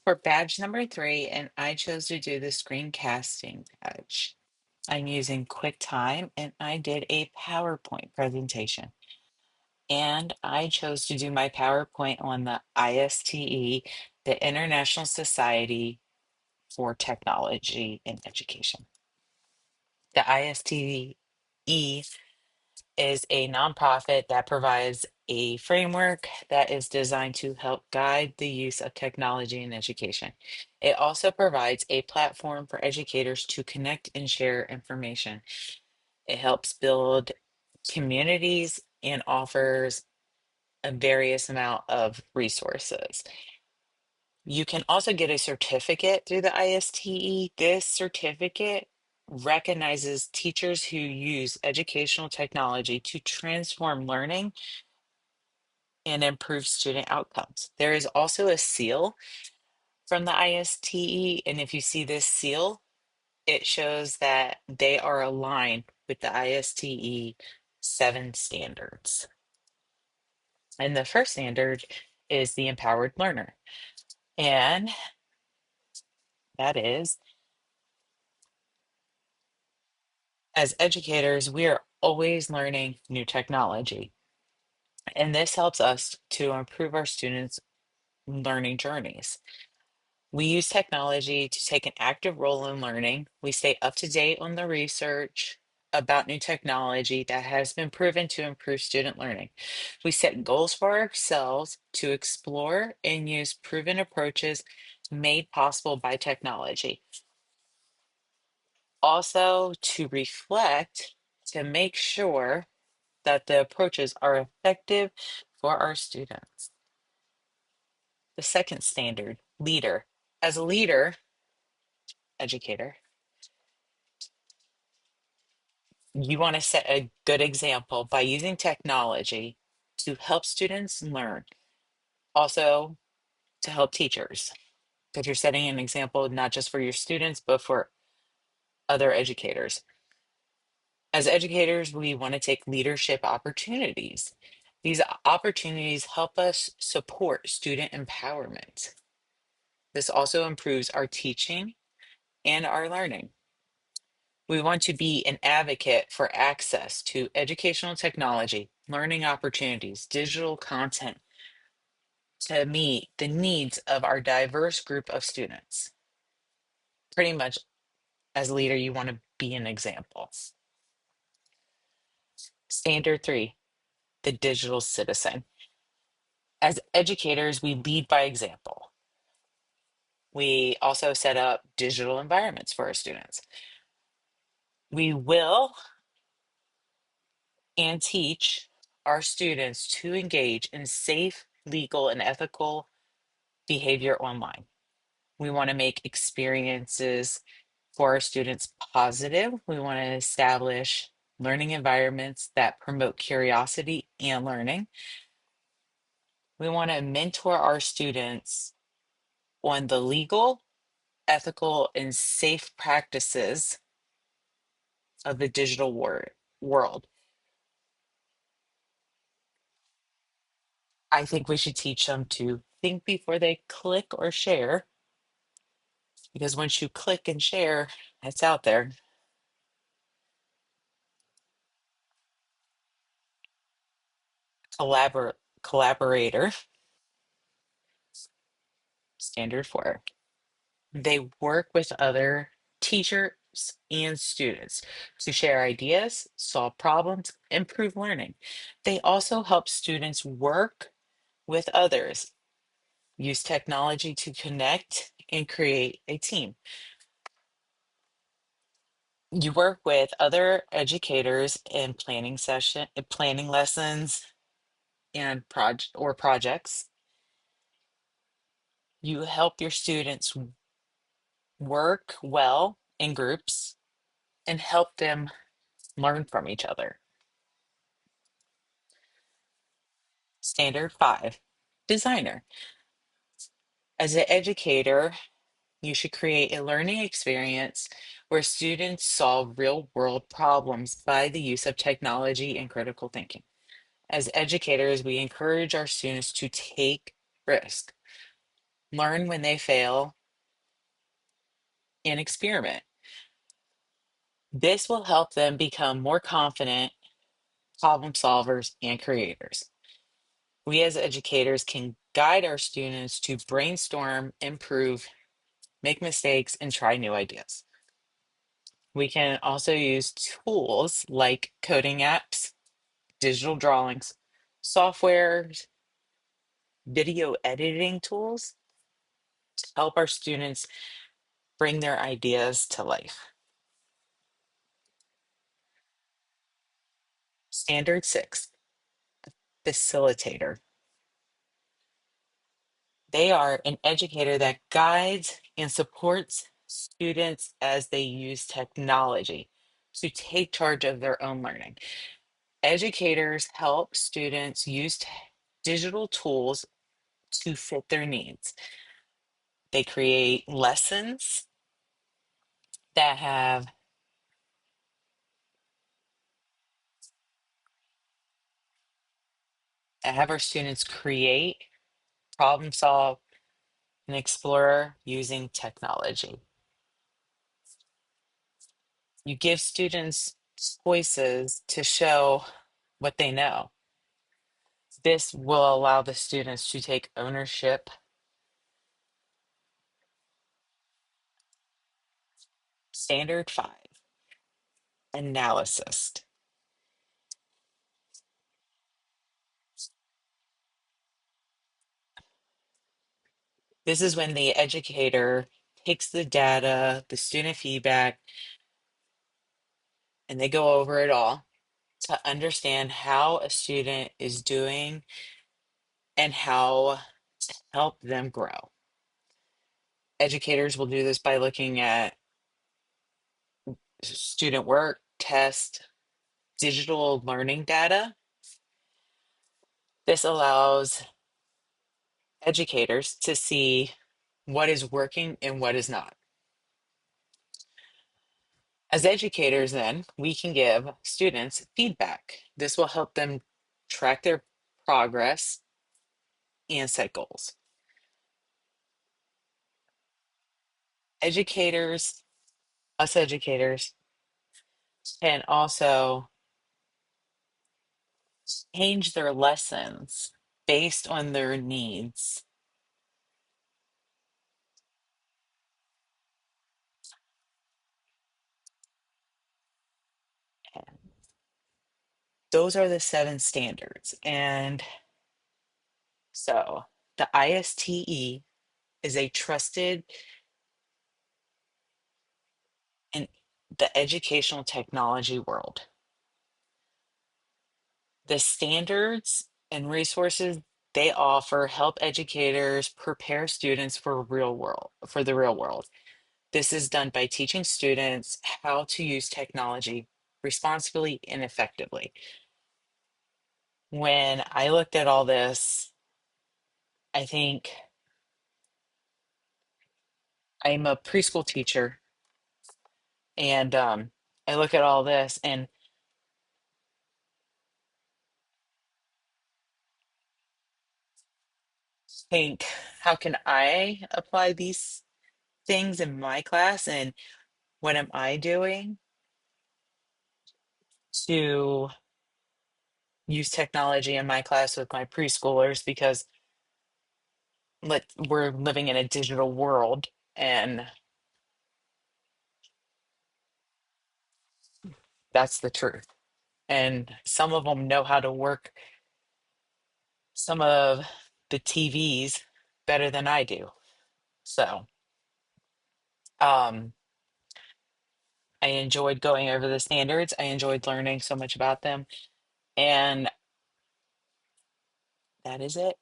For badge number 3, and I chose to do the screencasting badge. I'm using QuickTime and I did a PowerPoint presentation. And I chose to do my PowerPoint on the ISTE, the International Society for Technology in Education. The ISTE is a nonprofit that provides a framework that is designed to help guide the use of technology in education. It also provides a platform for educators to connect and share information. It helps build communities and offers a various amount of resources. You can also get a certificate through the ISTE. This certificate recognizes teachers who use educational technology to transform learning and improve student outcomes. There is also a seal from the ISTE, and if you see this seal, it shows that they are aligned with the ISTE 7 standards. And the first standard is the empowered learner. And that is, as educators, we are always learning new technology. And this helps us to improve our students' learning journeys. We use technology to take an active role in learning. We stay up to date on the research about new technology that has been proven to improve student learning. We set goals for ourselves to explore and use proven approaches made possible by technology. Also, to reflect to make sure that the approaches are effective for our students. The second standard, leader. As a leader, educator, you want to set a good example by using technology to help students learn, also to help teachers, because you're setting an example not just for your students, but for other educators. As educators, we want to take leadership opportunities. These opportunities help us support student empowerment. This also improves our teaching and our learning. We want to be an advocate for access to educational technology, learning opportunities, digital content to meet the needs of our diverse group of students. Pretty much, as a leader, you want to be an example. Standard 3, the digital citizen. As educators, we lead by example. We also set up digital environments for our students. We will and teach our students to engage in safe, legal, and ethical behavior online. We want to make experiences for our students positive. We want to establish learning environments that promote curiosity and learning. We want to mentor our students on the legal, ethical, and safe practices of the digital world. I think we should teach them to think before they click or share, because once you click and share, it's out there. Collaborator, standard 4. They work with other teachers and students to share ideas, solve problems, improve learning. They also help students work with others, use technology to connect and create a team. You work with other educators in planning lessons and projects. You help your students work well in groups and help them learn from each other. Standard 5, designer. As an educator, you should create a learning experience where students solve real world problems by the use of technology and critical thinking. As educators, we encourage our students to take risk. learn when they fail, and experiment. This will help them become more confident problem solvers and creators. We as educators can guide our students to brainstorm, improve, make mistakes, and try new ideas. We can also use tools like coding apps, digital drawings, software, video editing tools to help our students bring their ideas to life. Standard 6, facilitator. They are an educator that guides and supports students as they use technology to take charge of their own learning. Educators help students use digital tools to fit their needs. They create lessons that have our students create, problem solve, and explore using technology. You give students choices to show what they know. This will allow the students to take ownership. Standard 5, analysis. This is when the educator takes the data, the student feedback, and they go over it all to understand how a student is doing and how to help them grow. Educators will do this by looking at student work, test, digital learning data. This allows educators to see what is working and what is not. As educators, then, we can give students feedback. This will help them track their progress and set goals. Educators, us educators, can also change their lessons based on their needs. And those are the 7 standards. And so the ISTE is a trusted in the educational technology world. The standards and resources they offer help educators prepare students for the real world. This is done by teaching students how to use technology responsibly and effectively. When I looked at all this, I think I'm a preschool teacher, and I look at all this and think, how can I apply these things in my class, and what am I doing to use technology in my class with my preschoolers? Because we're living in a digital world, and that's the truth. And some of them know how to work some of the TVs better than I do. So um, I enjoyed going over the standards. I enjoyed learning so much about them. And that is it.